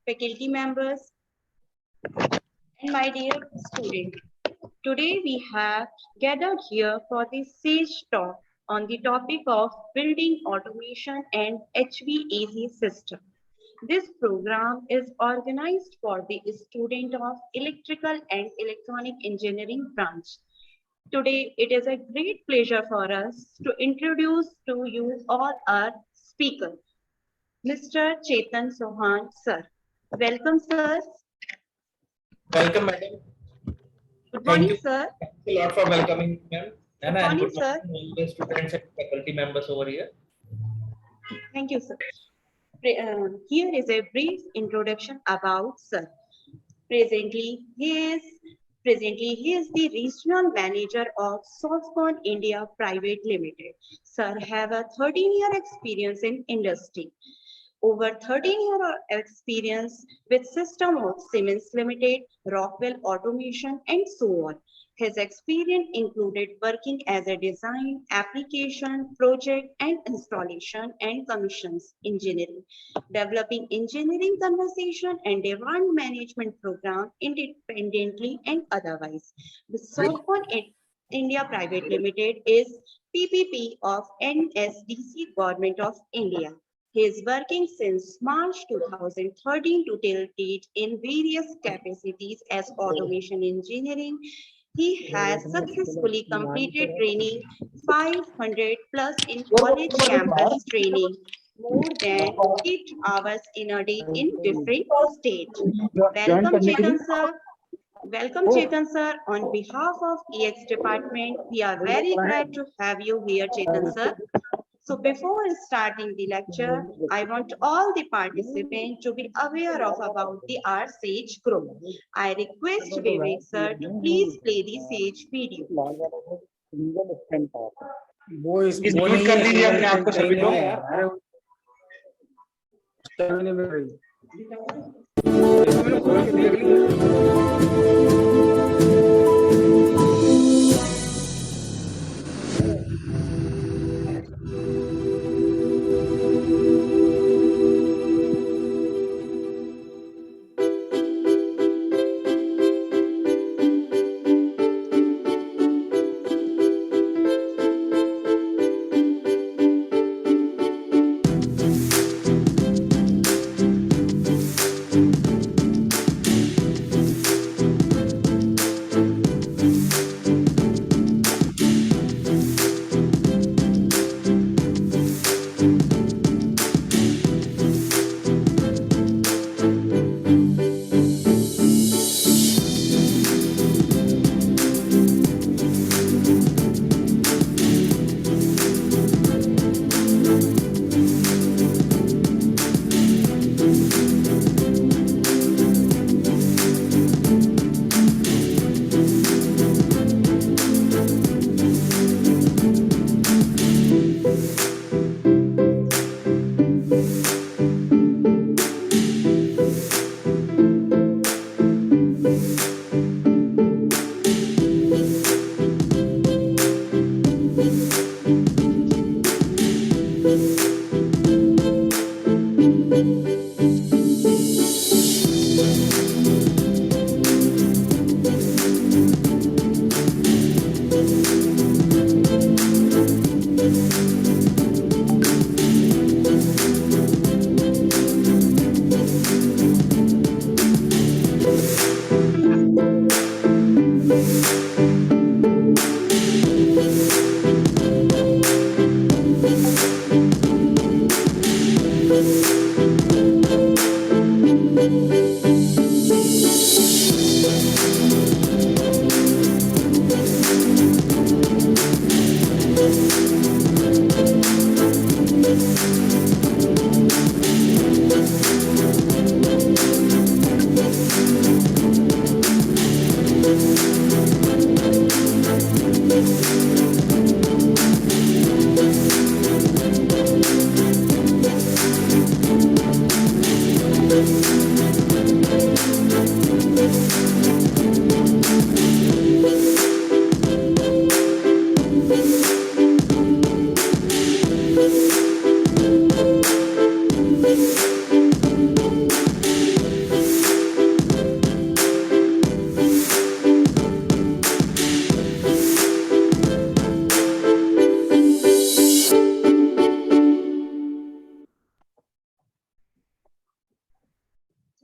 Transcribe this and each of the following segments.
faculty members, and my dear student. Today we have gathered here for the SAGE talk on the topic of building automation and HVAC system. This program is organized for the student of Electrical and Electronic Engineering branch. Today, it is a great pleasure for us to introduce to you all our speakers, Mr. Chetan Sohan, sir. Welcome, sir. Welcome, madam. Good Thank morning, you. sir. Thanks a lot for welcoming me, ma'am. Good And morning, good sir. morning, all the students and faculty members over here. Thank you, sir. Here is a brief introduction about sir. Presently, he is the regional manager of Softcon India Private Limited. Sir have a 13-year experience in industry. Over 13-year experience with system of Siemens Limited, Rockwell Automation, and so on. His experience included working as a design, application, project, and installation and commissions engineering, developing engineering conversation and demand management program independently and otherwise. The Softcon India Private Limited is PPP of NSDC Government of India. He is working since March 2013 to till date in various capacities as automation engineering. He has successfully completed training 500 plus in college campus training, more than 8 hours in a day in different states. Welcome, Chetan sir. Welcome, Chetan sir. On behalf of EX department, we are very glad to have you here, Chetan sir. So before starting the lecture, I want all the participants to be aware of about the our SAGE group. I request Vivek sir to please play the SAGE video. वो Please mute कर लीजिए अपने आप को सभी लोग।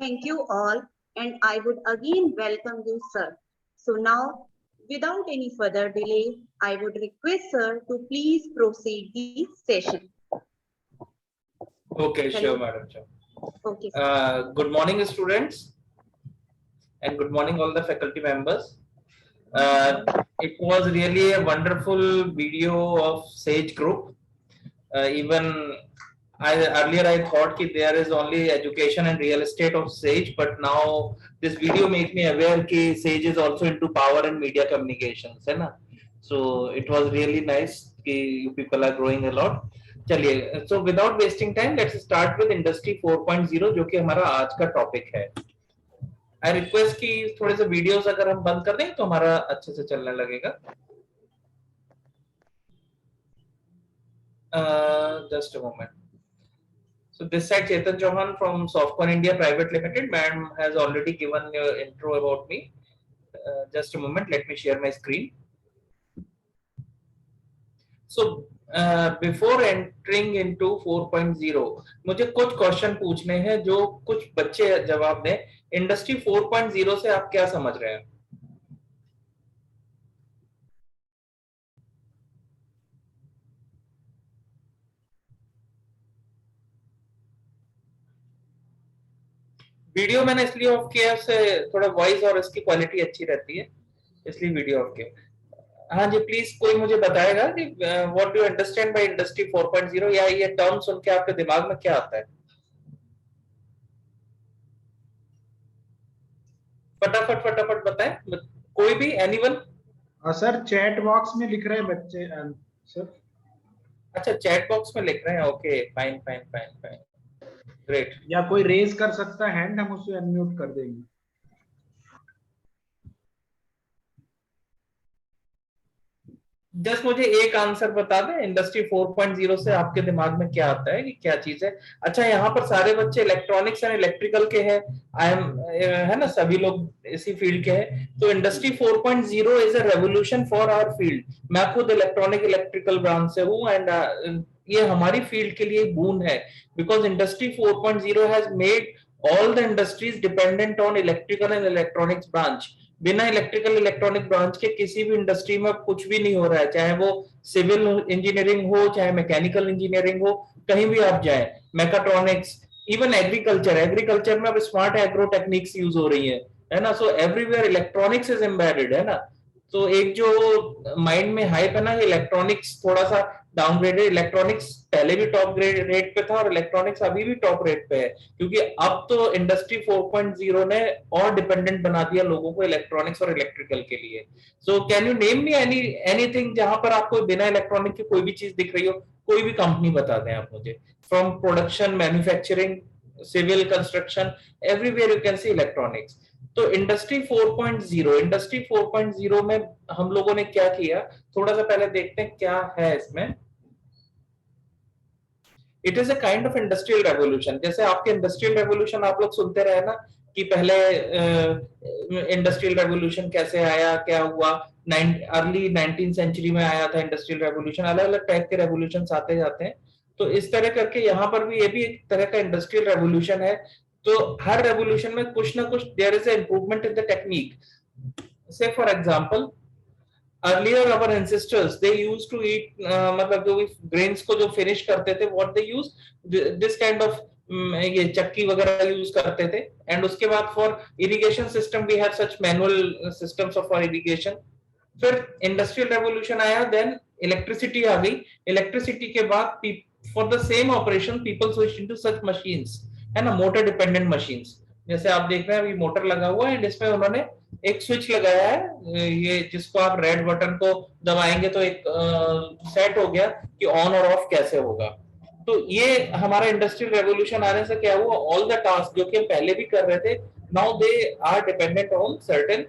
Thank you all, and I would again welcome you, sir. So now, without any further delay, I would request sir to please proceed the session. Okay, Hello. sure, madam. Sure. Okay, sir. Good morning, students, and good morning, all the faculty members. It was really a wonderful video of Sage Group. Even earlier I thought that there is only education and real estate of Sage, but now this video makes me aware that Sage is also into power and media communications, है ना? So it was really nice that you people are growing a lot. चलिए, so without wasting time, let's start with Industry 4.0 जो कि हमारा आज का topic है. I request कि थोड़े से वीडियोस अगर हम बंद कर दें तो हमारा अच्छे से चलने लगेगा. Just a moment. So this side Chetan Chauhan from Softcon India Private Limited. Ma'am has already given your intro about me. Just a moment. Let me share my screen. So before entering into 4.0, मुझे कुछ question पूछने हैं जो कुछ बच्चे जवाब दें. Industry 4.0 से आप क्या समझ रहे हैं? वीडियो मैंने इसलिए ऑफ किया, उससे थोड़ा वॉइस और इसकी क्वालिटी अच्छी रहती है, इसलिए वीडियो ऑफ किया. हाँ जी, प्लीज कोई मुझे बताएगा कि what do understand by industry 4.0, या ये टर्म सुन के आपके दिमाग में क्या आता है? फटाफट फटाफट बताएं, कोई भी, एनीवन. सर चैट बॉक्स में लिख रहे हैं बच्चे सर. अच्छा, चैट बॉक्स में लिख रहे हैं. Okay, fine fine fine fine, great. या कोई रेज कर सकता है हैंड, हम उसे अनम्यूट कर देंगे. जस्ट मुझे एक आंसर बता दें, इंडस्ट्री 4.0 से आपके दिमाग में क्या आता है कि क्या चीज है? अच्छा, यहाँ पर सारे बच्चे इलेक्ट्रॉनिक्स एंड इलेक्ट्रिकल के हैं, आई एम, है ना, सभी लोग इसी फील्ड के हैं. तो industry 4.0 is a revolution for our field. मैं खुद इलेक्ट्रॉनिक इलेक्ट्रिकल ब्रांच से हूँ, एंड ये हमारी फील्ड के लिए बून है, because industry 4.0 has made all the industries dependent on electrical and electronics branch. बिना इलेक्ट्रिकल इलेक्ट्रॉनिक ब्रांच के किसी भी इंडस्ट्री में कुछ भी नहीं हो रहा है, चाहे वो सिविल इंजीनियरिंग हो, चाहे मैकेनिकल इंजीनियरिंग हो, कहीं भी आप जाए, मैकाट्रॉनिक्स, इवन एग्रीकल्चर में अब स्मार्ट एग्रो टेक्निक्स यूज हो रही है ना. So everywhere electronics is embedded, है ना. तो एक जो माइंड में हाइप है ना, इलेक्ट्रॉनिक्स थोड़ा सा डाउनग्रेडेड. इलेक्ट्रॉनिक्स पहले भी टॉप रेट पे था और इलेक्ट्रॉनिक्स अभी भी टॉप रेट पे है, क्योंकि अब तो इंडस्ट्री 4.0 ने और डिपेंडेंट बना दिया लोगों को इलेक्ट्रॉनिक्स और इलेक्ट्रिकल के लिए. So can you name me anything जहां पर आपको बिना इलेक्ट्रॉनिक की कोई भी चीज दिख रही हो? कोई भी कंपनी बता दें आप मुझे. From production, manufacturing, civil, construction, everywhere you can see electronics. तो इंडस्ट्री 4.0 में हम लोगों ने क्या किया, थोड़ा सा पहले देखते हैं क्या है इसमें. It is a kind of industrial revolution. जैसे आपके इंडस्ट्रियल रेवोल्यूशन आप लोग सुनते रहे ना, कि पहले इंडस्ट्रियल रेवोल्यूशन कैसे आया, क्या हुआ, अर्ली 19th सेंचुरी में आया था इंडस्ट्रियल रेवोल्यूशन. अलग अलग टाइप के रेवोल्यूशन आते जाते हैं. तो इस तरह करके यहाँ पर भी ये भी एक तरह का इंडस्ट्रियल रेवोल्यूशन है. तो हर रेवोल्यूशन में कुछ ना कुछ there is a improvement in the technique. Say for example, earlier our ancestors they used to eat, मतलब जो grains को जो finish करते थे, what they use this kind of ये चक्की वगैरह यूज करते थे. एंड उसके बाद for irrigation system we have such manual systems of for irrigation. फिर इंडस्ट्रियल रेवोल्यूशन आया, देन इलेक्ट्रिसिटी आ गई. इलेक्ट्रिसिटी के बाद for the same operation people switch into such machines, है ना, मोटर डिपेंडेंट मशीन्स. जैसे आप देख रहे हैं अभी मोटर लगा हुआ है, एंड इसमें उन्होंने एक स्विच लगाया है, ये जिसको आप रेड बटन को दबाएंगे तो एक सेट हो गया कि ऑन और ऑफ कैसे होगा. तो ये हमारा इंडस्ट्रियल रेवोल्यूशन आने से क्या हुआ, ऑल द टास्क जो कि हम पहले भी कर रहे थे, now they are dependent on certain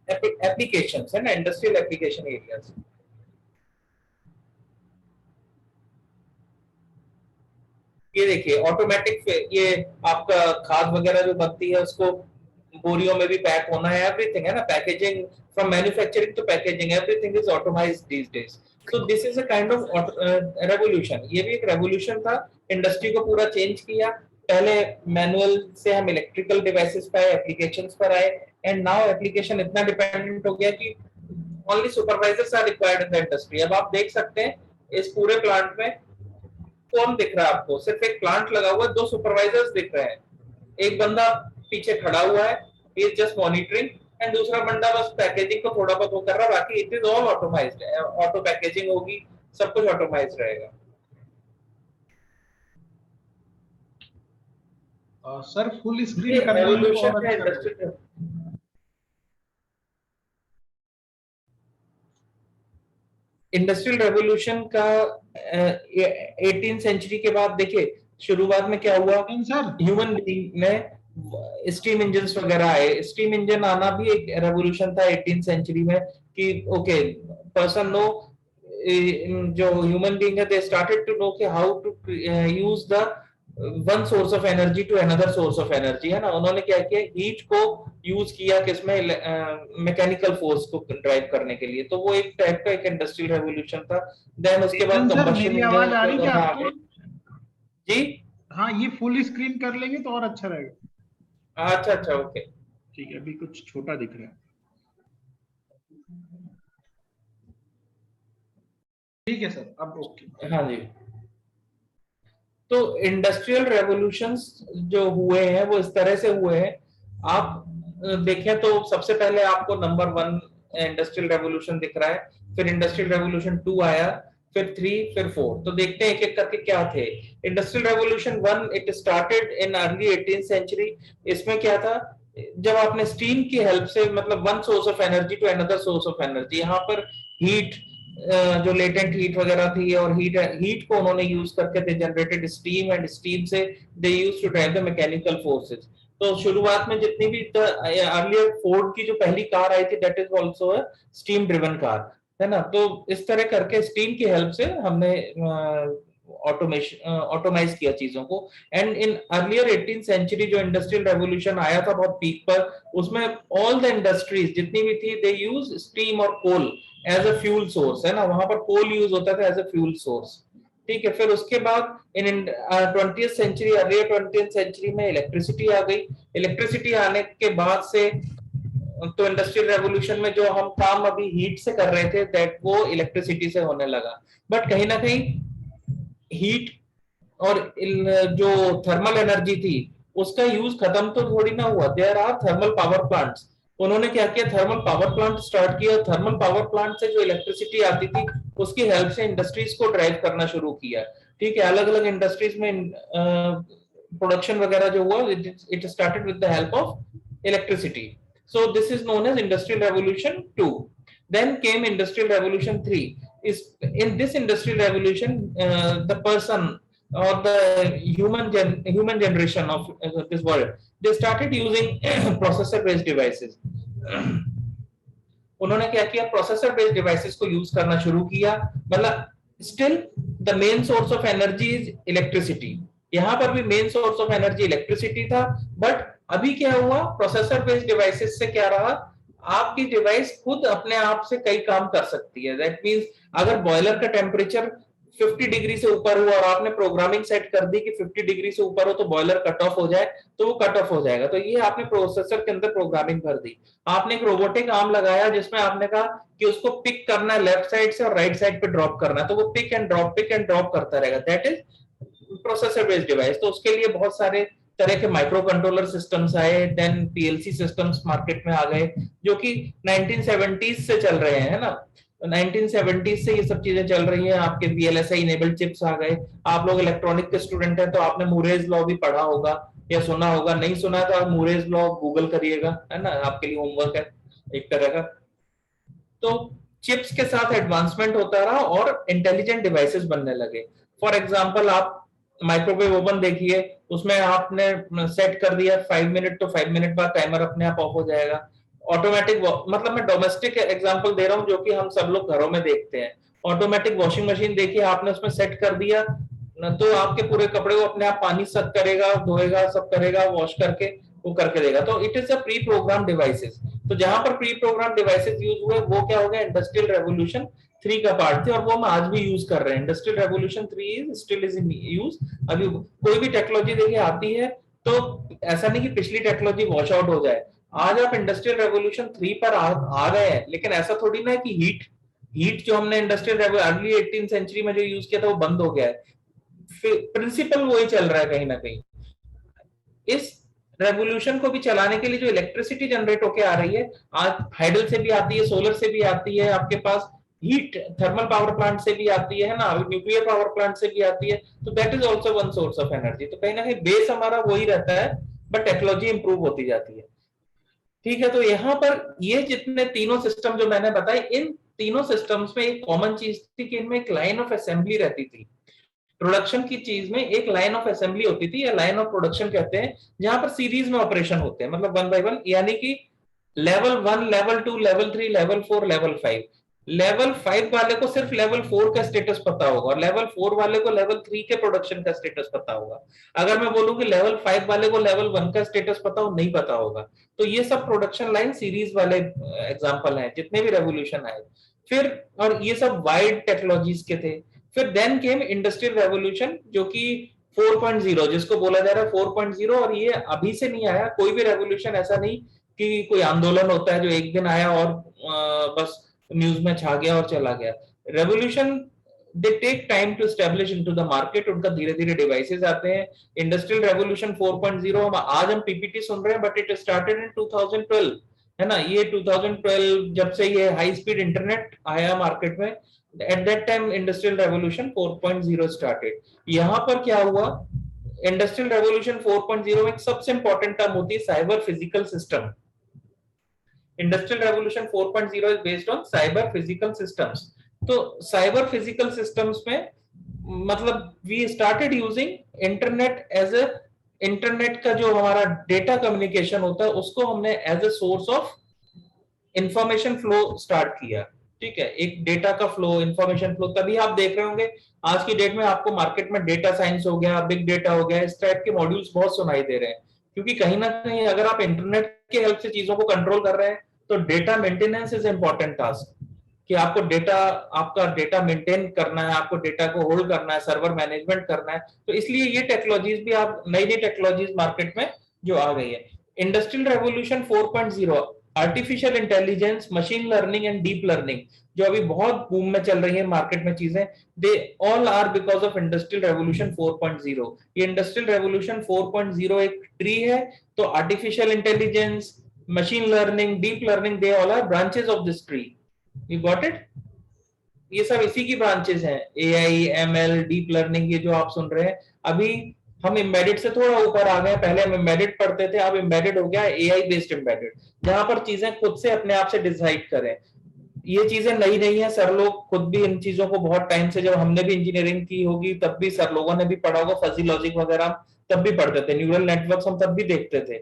applications, है ना, इंडस्ट्रियल एप्लीकेशन एरियाज. ये देखिए ऑटोमेटिक, ये आपका खाद वगैरह जो बनती है उसको बोरियों में भी पैक होना है, एवरीथिंग, है ना, packaging from manufacturing to packaging, everything is automised these days. So this is a kind of revolution. ये भी एक रेवोल्यूशन था, इंडस्ट्री को पूरा चेंज किया. पहले मैनुअल से हम इलेक्ट्रिकल डिवाइसेस पे आए, एप्लीकेशंस पर आए, एंड नाउ एप्लीकेशन इतना डिपेंडेंट हो गया कि only supervisors are required in the industry. अब आप देख सकते हैं इस पूरे प्लांट में कौन दिख रहा है आपको? सिर्फ एक प्लांट लगा हुआ है, 2 सुपरवाइजर्स दिख रहे हैं, एक बंदा पीछे खड़ा हुआ है, he is just monitoring, and दूसरा बंदा बस पैकेजिंग को थोड़ा बहुत वो कर रहा है, बाकी it is all automised, auto packaging होगी, सब कुछ ऑटोमाइज्ड रहेगा। सर फुल स्क्रीन कर लेंगे तो और अच्छा रहेगा। इंडस्ट्रियल रेवोल्यूशन का 18th सेंचुरी के बाद देखिए शुरुआत में क्या हुआ, सर ह्यूमन बीइंग में स्टीम इंजन्स वगैरह आए। स्टीम इंजन आना भी एक रेवोल्यूशन था 18th सेंचुरी में कि ओके पर्सन नो, जो ह्यूमन बीइंग है दे स्टार्टेड टू नो कि how to use the one source of energy to another source of energy, है ना। उन्होंने क्या किया, हीट को यूज किया किसमें, मैकेनिकल फोर्स को ड्राइव करने के लिए, तो वो एक टाइप का एक इंडस्ट्रियल रेवोल्यूशन था। देन उसके बाद मेरी आवाज आ रही है आपको? जी हाँ, ये फुल स्क्रीन कर लेंगे तो और अच्छा रहेगा। अच्छा अच्छा ओके ठीक है, अभी कुछ छोटा दिख रहा है। ठीक है सर, अब ओके। हाँ जी, तो इंडस्ट्रियल रेवोल्यूशंस जो हुए हैं वो इस तरह से हुए हैं। आप देखें तो सबसे पहले आपको नंबर 1 इंडस्ट्रियल रेवोल्यूशन दिख रहा है, फिर इंडस्ट्रियल रेवोल्यूशन 2 आया, फिर 3, फिर 4। तो देखते हैं एक एक करके क्या थे। Industrial revolution 1 it started in early 18th century. इसमें क्या था, जब आपने स्टीम की हेल्प से, मतलब one source of energy to another source of energy, यहाँ पर हीट जो लेटेंट हीट वगैरह थी और हीट को उन्होंने यूज करके they generated steam, and steam से they use to drive the mechanical forces. तो शुरुआत में जितनी भी अर्लियर फोर्ड की जो पहली कार आई थी that is also a steam driven car, है ना। तो इस तरह करके स्टीम की हेल्प से हमने ऑटोमाइज किया चीजों को। And in earlier 18th century जो इंडस्ट्रियल रेवोल्यूशन आया था बहुत पीक पर, उसमें ऑल द इंडस्ट्रीज जितनी भी थी दे यूज स्टीम और coal as a fuel source, है ना। वहां पर कोल यूज होता था एज अ फ्यूल सोर्स, ठीक है। फिर उसके बाद in 20th century, earlier 20th century में इलेक्ट्रिसिटी आ गई। इलेक्ट्रिसिटी आने के बाद से तो इंडस्ट्रियल रेवोल्यूशन में जो हम काम अभी हीट से कर रहे थे दैट वो इलेक्ट्रिसिटी से होने लगा। बट कहीं ना कहीं हीट और जो थर्मल एनर्जी थी उसका यूज खत्म तो थोड़ी ना हुआ। There are thermal power plants. उन्होंने क्या किया, थर्मल पावर प्लांट स्टार्ट किया। थर्मल पावर प्लांट से जो इलेक्ट्रिसिटी आती थी उसकी हेल्प से इंडस्ट्रीज को ड्राइव करना शुरू किया, ठीक है। अलग अलग इंडस्ट्रीज में प्रोडक्शन वगैरह जो हुआ it started with the help of electricity. So this is known as industrial revolution 2। Then came industrial revolution 3. Is in this industrial revolution the person or the human generation of this world, they started using processor based devices. उन्होंने क्या किया, processor based devices को use करना शुरू किया। मतलब still the main source of energy is electricity, यहाँ पर भी main source of energy electricity था। बट अभी क्या हुआ, प्रोसेसर बेस्ड डिवाइसेस से क्या रहा, आपकी डिवाइस खुद अपने आप से कई काम कर सकती है। दैट मींस अगर बॉयलर का टेम्परेचर 50 डिग्री से ऊपर हुआ और आपने प्रोग्रामिंग सेट कर दी कि 50 डिग्री से ऊपर हो तो बॉयलर कट ऑफ हो जाए, तो वो कट ऑफ हो जाएगा। तो ये आपने प्रोसेसर के अंदर प्रोग्रामिंग कर दी। आपने एक रोबोटिक आर्म लगाया जिसमें आपने कहा कि उसको पिक करना है लेफ्ट साइड से और राइट साइड पे ड्रॉप करना है, तो वो पिक एंड ड्रॉप करता रहेगा। That is processor based device. तो उसके लिए बहुत सारे तरह के माइक्रो कंट्रोलर सिस्टम्स आए, देन पीएलसी सिस्टम्स मार्केट में आ गए जो कि 1970s से चल रहे हैं, है ना। 1970s से ये सब चीजें चल रही हैं। आपके VLSI इनेबल्ड चिप्स आ गए। आप लोग इलेक्ट्रॉनिक के स्टूडेंट हैं तो आपने मूरेज लॉ भी पढ़ा होगा या सुना होगा, नहीं सुना है तो आप मूरेज लॉ गूगल करिएगा, है ना, आपके लिए होमवर्क है एक तरह का। तो चिप्स के साथ एडवांसमेंट होता रहा और इंटेलिजेंट डिवाइसेस बनने लगे। फॉर एग्जांपल आप माइक्रोवेव ओवन देखिए, उसमें आपने सेट कर दिया 5 मिनट, तो 5 मिनट बाद टाइमर अपने आप ऑफ हो जाएगा। ऑटोमेटिक, मतलब मैं डोमेस्टिक एग्जांपल दे रहा हूं जो कि हम सब लोग घरों में देखते हैं। ऑटोमेटिक वॉशिंग मशीन देखिए, आपने उसमें सेट कर दिया तो आपके पूरे कपड़े को अपने आप पानी सक करेगा, धोएगा, सब करेगा, वॉश करके वो करके देगा। तो it is a pre program devices. तो जहां पर प्री प्रोग्राम डिवाइसेस यूज हुए वो क्या हो गया, इंडस्ट्रियल रेवोल्यूशन 3 का पार्ट थे और वो हम आज भी यूज कर रहे हैं। Industrial revolution 3 still is in use. अभी कोई भी टेक्नोलॉजी देखिए आती है तो ऐसा नहीं कि पिछली टेक्नोलॉजी वॉश आउट हो जाए। आज आप इंडस्ट्रियल रेवोल्यूशन 3 पर आ गए हैं, लेकिन ऐसा थोड़ी ना है कि हीट जो हमने इंडस्ट्रियल अर्ली 18th सेंचुरी में जो यूज किया था वो बंद हो गया है। प्रिंसिपल वही चल रहा है कहीं ना कहीं। इस रेवोल्यूशन को भी चलाने के लिए जो इलेक्ट्रिसिटी जनरेट होके आ रही है, आज हाइडल से भी आती है, सोलर से भी आती है, आपके पास हीट थर्मल पावर प्लांट से भी आती है ना, न्यूक्लियर पावर प्लांट से भी आती है, तो that is also one source of energy. तो कहीं ना कहीं बेस हमारा वही रहता है, बट टेक्नोलॉजी इंप्रूव होती जाती है। ठीक है, तो यहाँ पर ये जितने तीनों सिस्टम जो मैंने बताए, इन तीनों सिस्टम्स में एक कॉमन चीज थी कि इनमें एक लाइन ऑफ असेंबली रहती थी। प्रोडक्शन की चीज में एक लाइन ऑफ असेंबली होती थी, या लाइन ऑफ प्रोडक्शन कहते हैं, जहां पर सीरीज में ऑपरेशन होते हैं, मतलब 1 बाय 1, यानी कि level 1, level 2, level 3, level 4, level 5। Level 5 वाले को सिर्फ लेवल 4 का स्टेटस पता होगा, और लेवल 4 वाले को लेवल 3 के प्रोडक्शन का स्टेटस पता होगा। अगर मैं बोलूं कि लेवल 5 वाले को लेवल 1 का स्टेटस पता हो, नहीं पता होगा। तो ये सब प्रोडक्शन लाइन सीरीज वाले एग्जांपल हैं जितने भी रेवोल्यूशन आए। फिर और ये सब वाइड टेक्नोलॉजीज के थे। फिर देन केम इंडस्ट्रियल रेवोल्यूशन, जो कि 4.0 जिसको बोला जा रहा है 4.0, और ये अभी से नहीं आया। कोई भी रेवोल्यूशन ऐसा नहीं कि कोई आंदोलन होता है जो एक दिन आया और बस न्यूज में छा गया और चला गया। Revolution they take time to establish into the market, उनका धीरे धीरे डिवाइसेस आते हैं। इंडस्ट्रियल रेवोल्यूशन 4.0 आज हम पीपीटी सुन रहे हैं, बट इट स्टार्टेड इन 2012, है ना। ये 2012 जब से ये हाई स्पीड इंटरनेट आया मार्केट में, at that time industrial revolution 4.0 started. यहां पर क्या हुआ, इंडस्ट्रियल रेवोल्यूशन 4.0 में सबसे इंपॉर्टेंट टर्म होती है cyber physical system. Industrial revolution 4.0 is based on cyber physical systems. तो साइबर फिजिकल सिस्टम्स में मतलब we started using internet as a, internet का जो हमारा डेटा कम्युनिकेशन होता है उसको हमने as a source of information flow start किया। ठीक है, एक डेटा का फ्लो, इंफॉर्मेशन फ्लो। तभी आप देख रहे होंगे आज की डेट में आपको मार्केट में डेटा साइंस हो गया, बिग डेटा हो गया, इस टाइप के मॉड्यूल्स बहुत सुनाई दे रहे हैं। क्योंकि कहीं ना कहीं अगर आप इंटरनेट के हेल्प से चीजों को कंट्रोल कर रहे हैं, तो data maintenance is important task, कि आपको डेटा, आपका डेटा मेंटेन करना है, आपको डेटा को होल्ड करना है, सर्वर मैनेजमेंट करना है। तो इसलिए ये टेक्नोलॉजीज भी, आप नई नई टेक्नोलॉजीज मार्केट में जो आ गई है। Industrial revolution 4.0, artificial intelligence, machine learning and deep learning, जो अभी बहुत बूम में चल रही है मार्केट में चीजें, they all are because of industrial revolution 4.0। ये इंडस्ट्रियल रेवोल्यूशन 4.0 एक ट्री है, तो artificial intelligence, machine learning, deep learning, they all are branches of this tree. You got it? ये सब इसी की ब्रांचेस हैं, एआई, एमएल, डीप लर्निंग, ये जो आप सुन रहे हैं। अभी हम एम्बेडेड से थोड़ा ऊपर आ गए, पहले हम एम्बेडेड पढ़ते थे, अब एम्बेडेड हो गया एआई बेस्ड एम्बेडेड, जहां पर चीजें खुद से अपने आप से डिसाइड करें। ये चीजें नई नहीं है, सर लोग खुद भी इन चीजों को बहुत टाइम से, जब हमने भी इंजीनियरिंग की होगी तब भी सर लोगों ने भी पढ़ा होगा, फजी लॉजिक वगैरह तब भी पढ़ते थे, न्यूरल नेटवर्क्स हम तब भी देखते थे।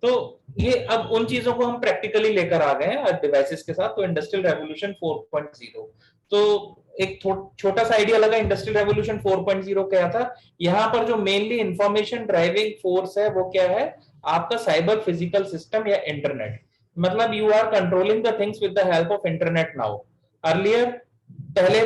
तो ये अब उन चीजों को हम प्रैक्टिकली लेकर आ गए हैं डिवाइसेस के साथ। तो इंडस्ट्रियल रेवोल्यूशन 4.0, तो एक छोटा सा आइडिया लगा इंडस्ट्रियल रेवोल्यूशन 4.0 क्या था। यहाँ पर जो मेनली इंफॉर्मेशन ड्राइविंग फोर्स है वो क्या है, आपका साइबर फिजिकल सिस्टम या इंटरनेट। मतलब you are controlling the things with the help of internet now. Earlier, पहले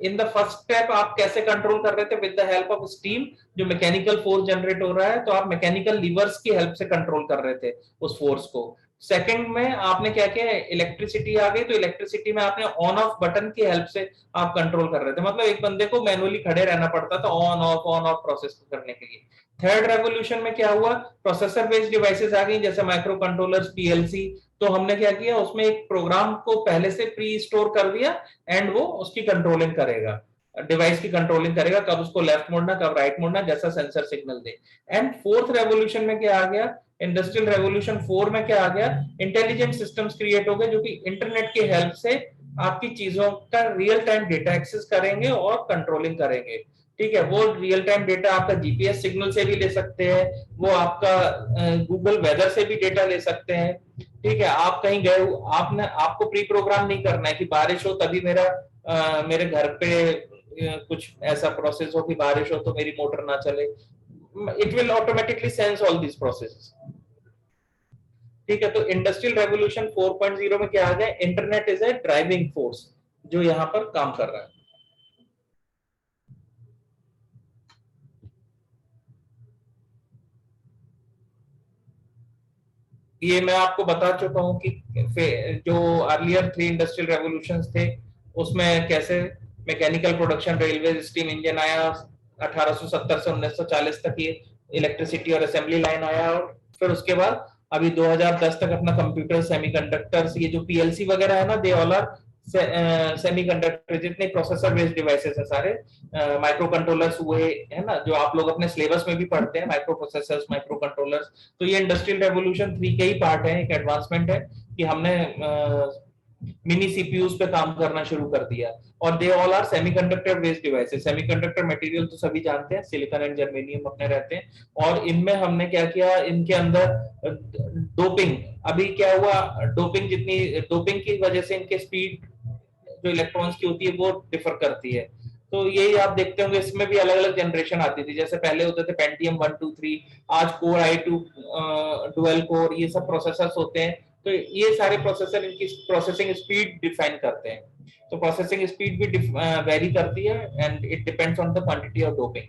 इन द फर्स्ट स्टेप आप कैसे कंट्रोल कर रहे थे, with the help of steam, जो मैकेनिकल फोर्स जनरेट हो रहा है, तो आप मैकेनिकल लीवर्स की हेल्प से कंट्रोल कर रहे थे उस फोर्स को। सेकंड में आपने क्या किया, इलेक्ट्रिसिटी आ गई, तो इलेक्ट्रिसिटी में आपने ऑन ऑफ बटन की हेल्प से आप कंट्रोल कर रहे थे। मतलब एक बंदे को मैनुअली खड़े रहना पड़ता था ऑन ऑफ प्रोसेस करने के लिए। थर्ड रेवोल्यूशन में क्या हुआ, प्रोसेसर बेस्ड डिवाइसेस आ गई, जैसे माइक्रो कंट्रोलर्स, पीएलसी। तो हमने क्या किया, उसमें एक प्रोग्राम को पहले से प्री स्टोर कर दिया, एंड वो उसकी कंट्रोलिंग करेगा, डिवाइस की कंट्रोलिंग करेगा, कब उसको लेफ्ट मोड़ना, कब राइट मोड़ना, जैसा sensor signal they. And fourth revolution में क्या आ गया, इंडस्ट्रियल रेवोल्यूशन 4 में क्या आ गया, इंटेलिजेंट सिस्टम्स क्रिएट हो गए, जो कि इंटरनेट की हेल्प से आपकी चीजों का रियल टाइम डेटा एक्सेस करेंगे और कंट्रोलिंग करेंगे। ठीक है, वो रियल टाइम डेटा आपका जीपीएस सिग्नल से भी ले सकते हैं, वो आपका गूगल वेदर से भी डेटा ले सकते हैं। ठीक है, आप कहीं गए, आपने, आपको प्री प्रोग्राम नहीं करना है कि बारिश हो तभी मेरे घर पे कुछ ऐसा प्रोसेस हो कि बारिश हो तो मेरी मोटर ना चले। It will automatically sense all this process. ठीक है, तो इंडस्ट्रियल रेवोल्यूशन 4.0 में क्या आ गया, internet is a driving force. जो यहाँ पर काम कर रहा है। ये मैं आपको बता चुका हूँ कि जो अर्लियर 3 इंडस्ट्रियल रेवोल्यूशंस थे उसमें कैसे mechanical production, railway, steam engine आया, 1870 से 1940 तक ये इलेक्ट्रिसिटी और असेंबली लाइन आया, और फिर उसके बाद अभी 2010 तक अपना कंप्यूटर, सेमीकंडक्टर्स, ये जो पीएलसी वगैरह है ना, दे ऑल आर सेमीकंडक्टर, जितने प्रोसेसर बेस्ड डिवाइसेस है सारे, माइक्रो कंट्रोलर्स हुए है ना, जो आप लोग अपने सिलेबस में भी पढ़ते हैं, माइक्रो प्रोसेसर्स, माइक्रो कंट्रोलर्स। तो ये इंडस्ट्रियल रेवोल्यूशन 3 के ही पार्ट है, एक एडवांसमेंट है कि हमने मिनी सीपीयूज पे काम करना शुरू कर दिया, और they all are semiconductor based devices. Semiconductor material तो सभी जानते हैं, सिलिकॉन एंड जर्मेनियम अपने रहते हैं, और इनमें हमने क्या किया, इनके अंदर डोपिंग, अभी क्या हुआ, डोपिंग जितनी, डोपिंग की वजह से इनके स्पीड जो इलेक्ट्रॉन्स की होती है वो डिफर करती है। तो यही आप देखते होंगे, इसमें भी अलग अलग जनरेशन आती थी, जैसे पहले होते थे पेंटियम 1 2 3, आज कोर i2 डुअल कोर, ये सब प्रोसेसर्स होते हैं। तो ये सारे प्रोसेसर इनकी प्रोसेसिंग स्पीड डिफाइन करते हैं। तो प्रोसेसिंग स्पीड भी वेरी करती है, and it depends on the quantity of doping.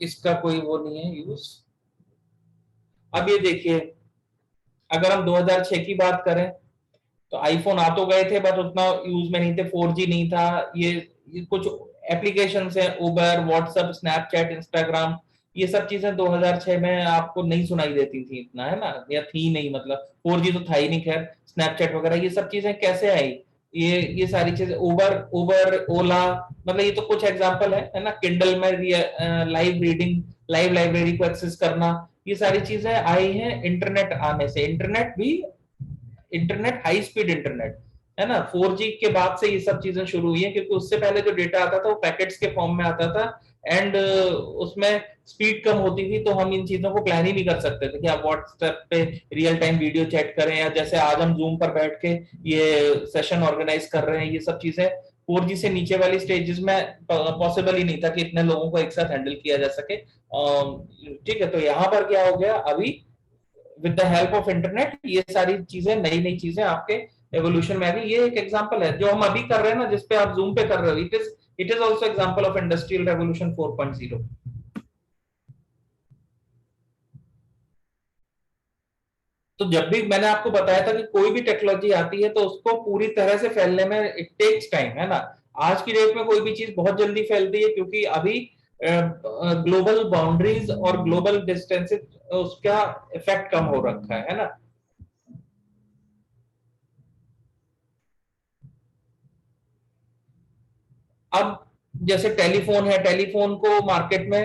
इसका कोई वो नहीं है यूज। अब ये देखिए, अगर हम 2006 की बात करें तो आईफोन आ तो गए थे, बट उतना यूज में नहीं थे, 4G नहीं था। ये कुछ एप्लीकेशंस हैं, उबर, व्हाट्सएप, स्नैपचैट, इंस्टाग्राम, ये सब चीजें 2006 में आपको नहीं सुनाई देती थी इतना, है ना, या थी नहीं, मतलब 4G तो था ही नहीं। खैर, स्नैपचैट वगैरह ये सब चीजें कैसे आई, ये सारी चीजें, उबर उबर ओला, मतलब ये तो कुछ एग्जांपल है ना। किंडल में लाइव रीडिंग, लाइव लाइब्रेरी को एक्सेस करना, ये सारी चीजें आई हैं इंटरनेट आने से। इंटरनेट भी, इंटरनेट हाई स्पीड इंटरनेट, है ना, 4G के बाद से ये सब चीजें शुरू हुई हैं, क्योंकि उससे पहले जो डेटा आता था वो पैकेट्स के फॉर्म में आता था, एंड उसमें स्पीड कम होती थी, तो हम इन चीजों को प्लान ही नहीं कर सकते थे कि आप व्हाट्सएप पे रियल टाइम वीडियो चैट करें, या जैसे आज हम जूम पर बैठ के ये सेशन ऑर्गेनाइज कर रहे हैं। ये सब चीजें 4G से नीचे वाली स्टेजेस में पॉसिबल ही नहीं था कि इतने लोगों को एक साथ हैंडल किया जा सके। ठीक है, तो यहाँ पर क्या हो गया, अभी with the help of internet ये सारी चीजें, नई नई चीजें आपके एवोल्यूशन में आ गई। ये एक एग्जांपल है जो हम अभी कर रहे हैं ना, जिसपे आप जूम पे कर रहे हो, it is also example of industrial revolution 4.0। तो जब भी मैंने आपको बताया था कि कोई भी टेक्नोलॉजी आती है तो उसको पूरी तरह से फैलने में इट टेक्स टाइम, है ना। आज की डेट में कोई भी चीज बहुत जल्दी फैलती है, क्योंकि अभी ग्लोबल बाउंड्रीज और ग्लोबल डिस्टेंसेस, उसका इफेक्ट कम हो रखा है ना। अब जैसे टेलीफोन है, टेलीफोन को मार्केट में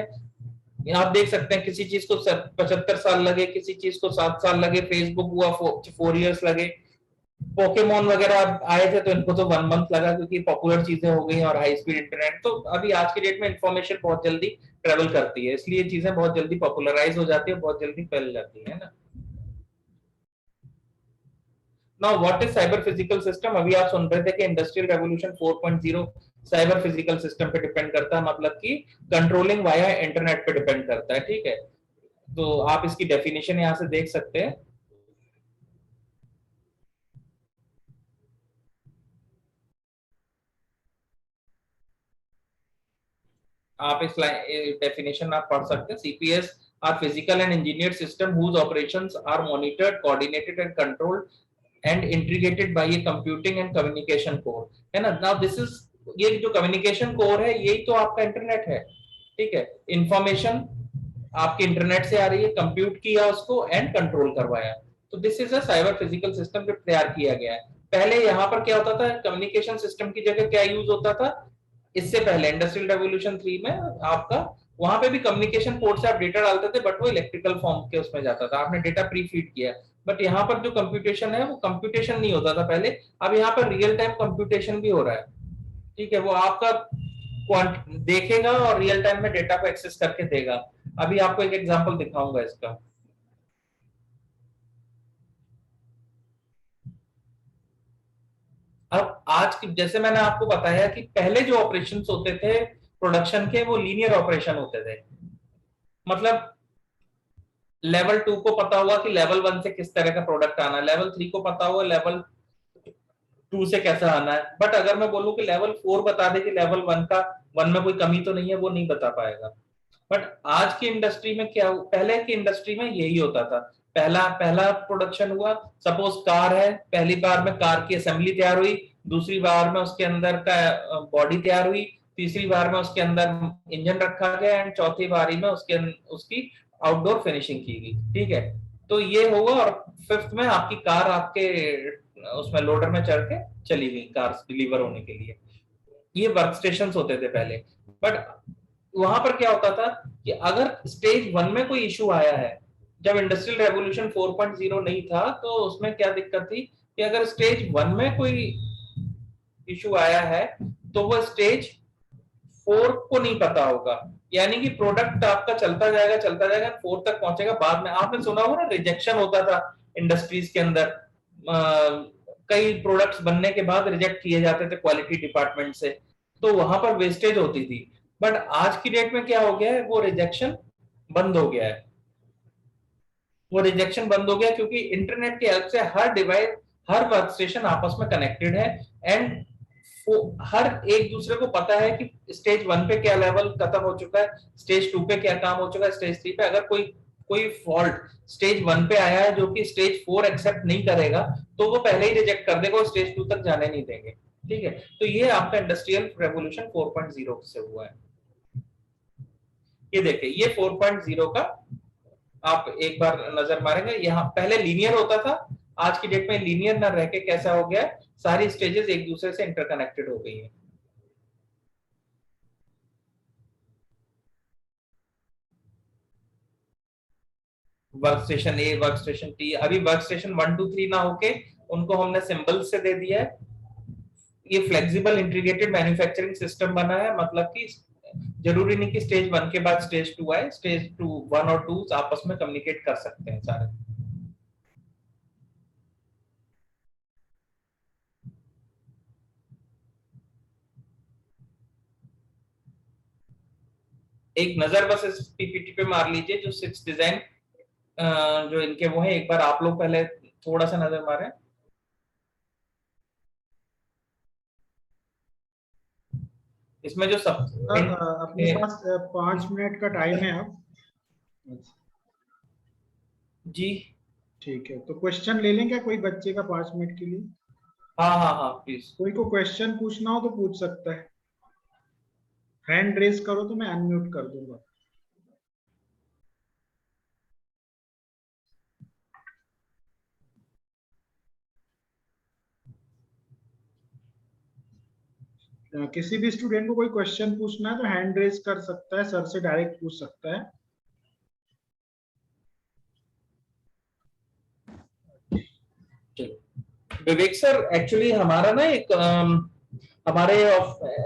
आप देख सकते हैं, किसी चीज को 75 साल लगे, किसी चीज को 7 साल लगे, फेसबुक हुआ 4 इयर्स लगे, पोकेमोन वगैरह आए थे तो इनको तो 1 मंथ लगा, क्योंकि पॉपुलर चीजें हो गई और हाई स्पीड इंटरनेट। तो अभी आज की डेट में इंफॉर्मेशन बहुत जल्दी ट्रेवल करती है, इसलिए चीजें बहुत जल्दी पॉपुलराइज हो जाती है, बहुत जल्दी फैल जाती है ना। Now what is cyber physical system, अभी आप सुन रहे थे कि industrial revolution 4.0 cyber physical system पे डिपेंड करता है, मतलब कि कंट्रोलिंग वाया इंटरनेट पे डिपेंड करता है। ठीक है, तो आप इसकी डेफिनेशन यहां से देख सकते हैं। आप इस डेफिनेशन आप पढ़ सकते हैं। CPS are physical and engineer system whose operations are monitored, coordinated and controlled and integrated by a computing and communication core, है ना। नाउ दिस इज, ये जो कम्युनिकेशन कोर है यही तो आपका इंटरनेट है। ठीक है, इंफॉर्मेशन आपके इंटरनेट से आ रही है, कंप्यूट किया उसको एंड कंट्रोल करवाया, तो this is a cyber physical system जो तैयार किया गया है। पहले यहाँ पर क्या होता था, कम्युनिकेशन सिस्टम की जगह क्या यूज होता था, इससे पहले इंडस्ट्रियल रेवोल्यूशन 3 में आपका, वहां पे भी कम्युनिकेशन पोर्ट से आप डेटा डालते थे, बट वो इलेक्ट्रिकल फॉर्म के उसमें जाता था, आपने डेटा प्री फीड किया। बट यहाँ पर जो कंप्यूटेशन है वो कंप्यूटेशन नहीं होता था पहले, अब यहाँ पर रियल टाइम कंप्यूटेशन भी हो रहा है। ठीक है, वो आपका देखेगा और रियल टाइम में डेटा को एक्सेस करके देगा। अभी आपको एक एग्जांपल दिखाऊंगा इसका। अब आज की, जैसे मैंने आपको बताया कि पहले जो ऑपरेशंस होते थे प्रोडक्शन के, वो लीनियर ऑपरेशन होते थे, मतलब लेवल 2 को पता हुआ कि लेवल 1 से किस तरह का प्रोडक्ट आना है, लेवल 3 को पता हुआ लेवल 2 से कैसा आना है। बट अगर मैं बोलूं कि लेवल 4 बता दे कि लेवल 1 में कोई कमी तो नहीं है, वो नहीं बता पाएगा। बट आज की इंडस्ट्री में क्या, पहले की इंडस्ट्री में यही होता था, पहला पहला प्रोडक्शन हुआ, सपोज कार है, पहली बार में कार की असेंबली तैयार हुई, दूसरी बार में उसके अंदर का बॉडी तैयार हुई, तीसरी बार में उसके अंदर इंजन रखा गया, एंड चौथी बारी में उसकी आउटडोर फिनिशिंग की गई। ठीक है, तो ये होगा। और फिफ्थ में आपकी कार आपके उसमें लोडर में चढ़ के चली गई कार डिलीवर होने के लिए। ये वर्क स्टेशन होते थे पहले। बट वहां पर क्या होता था कि अगर स्टेज 1 में कोई इशू आया है, जब इंडस्ट्रियल रेवोल्यूशन 4.0 नहीं था, तो उसमें क्या दिक्कत थी कि अगर स्टेज 1 में कोई इशू आया है तो वो स्टेज 4 को नहीं पता होगा, यानी कि प्रोडक्ट आपका चलता जाएगा 4 तक पहुंचेगा। बाद में आपने सुना होगा ना, रिजेक्शन होता था इंडस्ट्रीज के अंदर, कई प्रोडक्ट्स बनने के बाद रिजेक्ट किए जाते थे क्वालिटी डिपार्टमेंट से, तो वहां पर वेस्टेज होती थी। बट आज की डेट में क्या हो गया है, वो रिजेक्शन बंद हो गया है। वो रिजेक्शन बंद हो गया क्योंकि इंटरनेट की हेल्प से हर डिवाइस, हर वर्क स्टेशन आपस में कनेक्टेड है, एंड हर एक दूसरे को पता है कि स्टेज 1 पे क्या लेवल खत्म हो चुका है, स्टेज 2 पे क्या काम हो चुका है, स्टेज 3 पे अगर कोई फॉल्ट स्टेज 1 पे आया है जो कि स्टेज 4 एक्सेप्ट नहीं करेगा, तो वो पहले ही रिजेक्ट कर देगा और स्टेज 2 तक जाने नहीं देंगे। ठीक है, तो ये आपका इंडस्ट्रियल रेवोल्यूशन 4.0 से हुआ है। ये देखिए, ये 4.0 का आप एक बार नजर मारेंगे, यहाँ पहले लीनियर होता था, आज की डेट में लीनियर ना रह के कैसा हो गया, सारी स्टेजेस एक दूसरे से इंटरकनेक्टेड हो गई है। वर्क स्टेशन ए, वर्क स्टेशन टी, अभी वर्क स्टेशन 1 2 3 ना होके उनको हमने सिंबल से दे दिया है। ये फ्लेक्सिबल इंटीग्रेटेड मैन्युफैक्चरिंग सिस्टम बना है, मतलब कि जरूरी नहीं कि स्टेज 1 के बाद स्टेज 2 आए, स्टेज 2 1 और 2 आपस में कम्युनिकेट कर सकते हैं सारे। एक नजर बस इस पीपीटी पे मार लीजिए, जो 6 डिजाइन जो इनके वो है, एक बार आप लोग पहले थोड़ा सा नजर मारें। इसमें जो सब अपने पास 5 मिनट का टाइम है अब। जी ठीक है, तो क्वेश्चन ले लें क्या कोई बच्चे का 5 मिनट के लिए? हाँ हाँ हाँ प्लीज। कोई को क्वेश्चन पूछना हो तो पूछ सकता है, हैंड रेज करो तो मैं अनम्यूट कर दूंगा। किसी भी स्टूडेंट को कोई क्वेश्चन पूछना है तो हैंड रेज कर सकता है, सर से डायरेक्ट पूछ सकता है। विवेक सर, एक्चुअली हमारा ना एक हमारे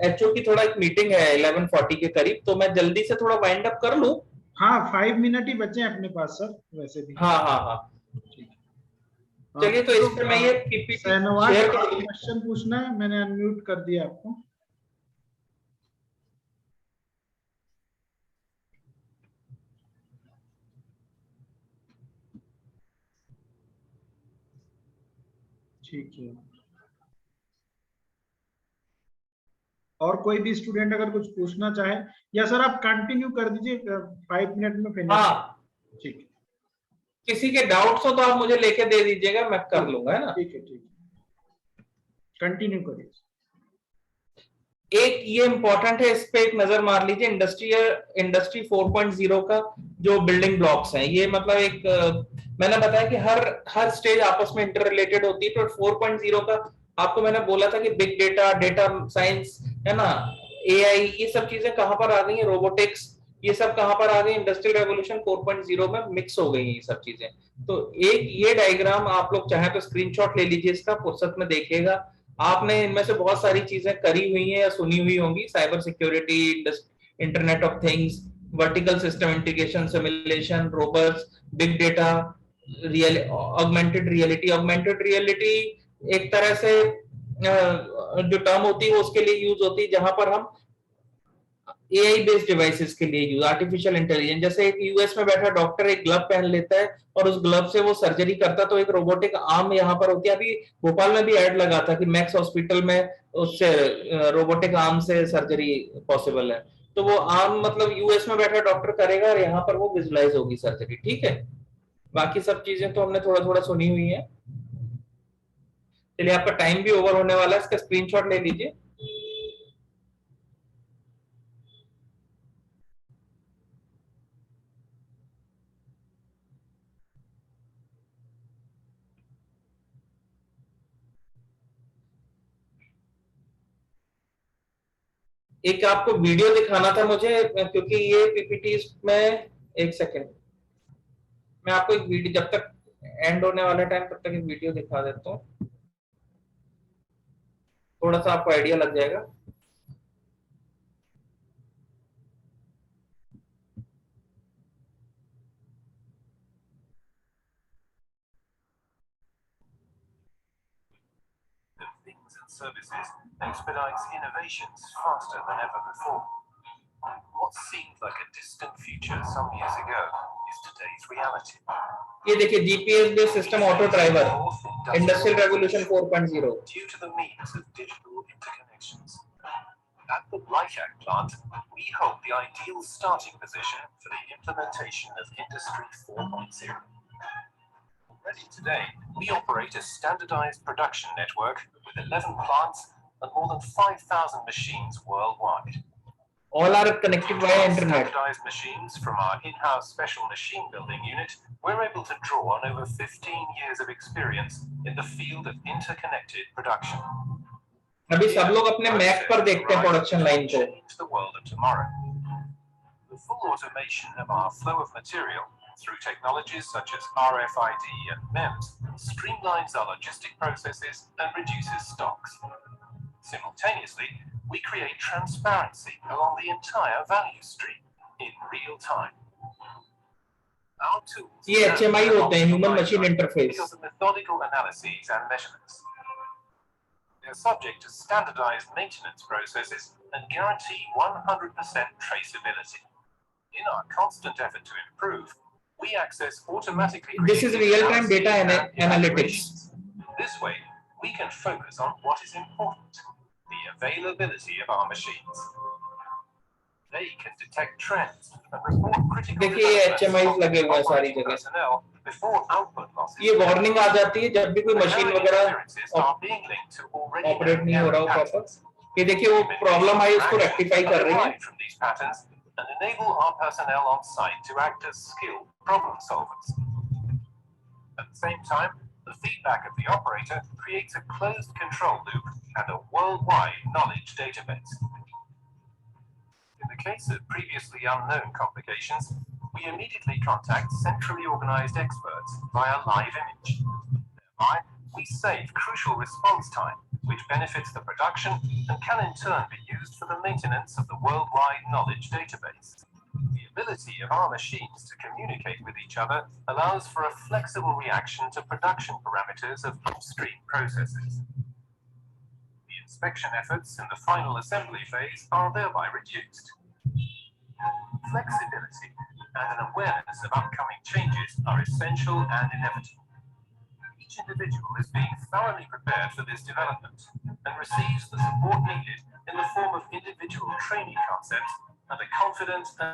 एचओ की थोड़ा एक मीटिंग है 11:40 के करीब, तो मैं जल्दी से थोड़ा वाइंड अप कर लूं। हाँ 5 मिनट ही बचे हैं अपने पास सर, वैसे भी। हाँ हाँ हाँ, ठीक है, चलिए तो इस पे मैं ये पीपीटी शेयर कर दूं। क्वेश्चन पूछना है, मैंने अनम्यूट कर दिया आपको। ठीक है, और कोई भी स्टूडेंट अगर कुछ पूछना चाहे, या सर आप कंटिन्यू कर दीजिए, 5 मिनट में फिनिश। हाँ, ठीक है, किसी के डाउट्स हो तो आप मुझे लेके दे दीजिएगा, मैं कर लूंगा, है ना। ठीक है, ठीक है, कंटिन्यू करिए। एक ये इंपॉर्टेंट है, इस पे एक नजर मार लीजिए, इंडस्ट्री 4.0 का जो बिल्डिंग ब्लॉक्स हैं, ये मतलब एक मैंने बताया कि हर स्टेज आपस में इंटर रिलेटेड होती है। तो 4.0 का आपको मैंने बोला था कि बिग डेटा, डेटा साइंस, है ना, एआई, ये सब चीजें कहां पर आ गई हैं, रोबोटिक्स, ये सब कहां पर आ गई, इंडस्ट्रियल रेवोल्यूशन 4.0 में मिक्स हो गई हैं ये सब चीजें। तो एक ये डायग्राम आप लोग चाहे तो स्क्रीनशॉट ले लीजिए, इसका फुर्सत में देखिएगा। आपने इनमें से बहुत सारी चीजें करी हुई हैं या सुनी हुई होंगी, cyber security, internet of things, vertical system integration, simulation, robots, big data, augmented reality एक तरह से जो टर्म होती है वो उसके लिए यूज होती है, जहां पर हम एआई बेस्ड डिवाइसेस के लिए यूज, आर्टिफिशियल इंटेलिजेंस। जैसे एक यूएस में बैठा डॉक्टर एक ग्लव पहन लेता है और उस ग्लव से वो सर्जरी करता, तो एक रोबोटिक आर्म यहाँ पर होती है। अभी भोपाल में भी ऐड लगा था कि मैक्स हॉस्पिटल में उससे रोबोटिक आर्म से सर्जरी पॉसिबल है। तो वो आर्म मतलब यूएस में बैठा डॉक्टर करेगा और यहाँ पर वो विजुलाइज होगी सर्जरी। ठीक है, बाकी सब चीजें तो हमने थोड़ा थोड़ा सुनी हुई है। चलिए, आपका टाइम भी ओवर होने वाला है, इसका स्क्रीनशॉट ले लीजिए। एक आपको वीडियो दिखाना था मुझे, क्योंकि ये पीपीटी में, एक सेकेंड, मैं आपको एक वीडियो, जब तक एंड होने वाला टाइम तब तक एक वीडियो दिखा देता हूँ, थोड़ा सा आपको आइडिया लग जाएगा। Things and services expedites innovations faster than ever before. What seemed like a distant future some years ago is today's reality. ये देखिए, GPS based system auto driver, industrial revolution 4.0। Due to the means of digital interconnections. At the Blythack plant, we hold the ideal starting position for the implementation of Industry 4.0. Already today, we operate a standardized production network with 11 plants and more than 5,000 machines worldwide. All are connected via internet. Standardized machines from our in-house special machine building unit, we're able to draw on over 15 years of experience in the field of interconnected production. अभी सब लोग अपने Mac पर देखते हैं production line को। The world of tomorrow. The full automation of our flow of material through technologies such as RFID and MEMS streamlines our logistic processes and reduces stocks. Simultaneously, we create transparency along the entire value stream in real time. Our tools ये HMI होते हैं, human machine interface. because of methodical analyses and measurements. They are subject to standardized maintenance processes and guarantee 100% traceability. In our constant effort to improve, we access automatically. This is real-time data analytics. This way, we can focus on what is important, the availability of our machines. They can detect trends and report critical देखिए, ये HMIs लगे हुए हैं सारी जगह। personnel before output losses. ये warning आ जाती है जब भी कोई मशीन वगैरह ऑपरेट नहीं हो रहा हो प्रॉपर। ये देखिए, वो प्रॉब्लम आई, उसको रेक्टिफाई कर रही है। From these patterns and enable our personnel on site to act as skilled problem solvers. At the same time, the feedback of the operator creates a closed control loop and a worldwide knowledge database. In the case of previously unknown complications, we immediately contact centrally organized experts via live image. Thereby, we save crucial response time, which benefits the production and can in turn be used for the maintenance of the worldwide knowledge database. The ability of our machines to communicate with each other allows for a flexible reaction to production parameters of upstream processes. The inspection efforts in the final assembly phase are thereby reduced. Flexibility and an awareness of upcoming changes are essential and inevitable. Each individual is being thoroughly prepared for this development and receives the support needed in the form of individual training concepts and a confident and